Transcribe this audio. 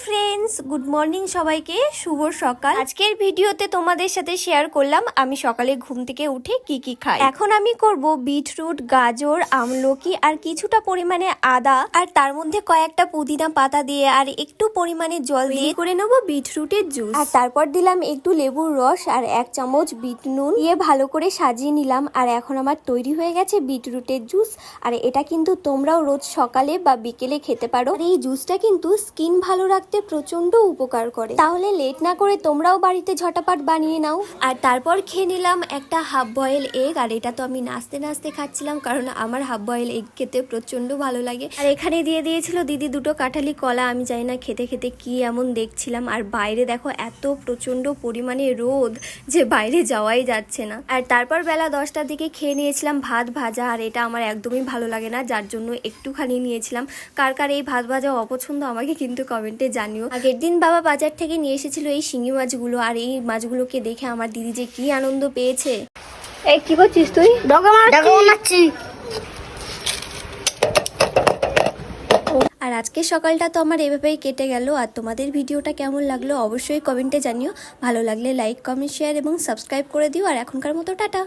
Friends, good morning সবাইকে, শুভ সকাল। আজকের ভিডিওতে তোমাদের সাথে শেয়ার করলাম আমি সকালে ঘুম থেকে উঠে কি কি খাই। এখন আমি করব বিটরুট, গাজর, আমলকি আর কিছুটা পরিমাণে আদা আর তার মধ্যে কয়েকটা পুদিনা পাতা দিয়ে আর একটু পরিমাণে জল দিয়ে করে নেবো বিটরুটের জুস। আর তারপর দিলাম একটু লেবুর রস আর 1 চামচ বিট নুন দিয়ে ভালো করে সাজিয়ে নিলাম। আর এখন আমার তৈরি হয়ে গেছে বিটরুটের জুস। আর এটা কিন্তু তোমরাও রোজ সকালে বা বিকেলে খেতে পারো। আর এই জুসটা কিন্তু স্কিন ভালো রাখতে প্রচন্ড উপকার করে। তাহলে লেট না করে তোমরাও বাড়িতে ঝটাপট বানিয়ে নাও। আর তারপর খেয়ে নিলাম একটা হাফ বয়েল এগ। আর এটা তো আমি নাচতে নাচতে খাচ্ছিলাম, কারণ আমার হাফ বয়েল এগ খেতে প্রচন্ড ভালো লাগে। আর এখানে দিয়ে দিয়েছিল দিদি দুটো কাঁঠালি কলা। আমি জানি না খেতে খেতে কি এমন দেখছিলাম। আর বাইরে দেখো এত প্রচন্ড পরিমাণে রোদ যে বাইরে যাওয়াই যাচ্ছে না। আর তারপর বেলা 10টার দিকে খেয়ে নিয়েছিলাম ভাত ভাজা। আর এটা আমার একদমই ভালো লাগে না, যার জন্য একটুখানি নিয়েছিলাম। কার কার এই ভাত ভাজা অপছন্দ আমাকে কিন্তু কমেন্টে জানিও। আগের দিন বাবা বাজার থেকে নিয়ে এসেছিল এই শিঙি মাছগুলো। আর এই মাছগুলোকে দেখে আমার দিদি যে কি আনন্দ পেয়েছে। এই কি করছিস তুই? আর আজকের সকালটা তো আমার এভাবেই কেটে গেল। আর তোমাদের ভিডিওটা কেমন লাগলো অবশ্যই কমেন্টে জানিও। ভালো লাগলে লাইক, কমেন্ট, শেয়ার এবং সাবস্ক্রাইব করে দিও। আর এখনকার মতো টাটা।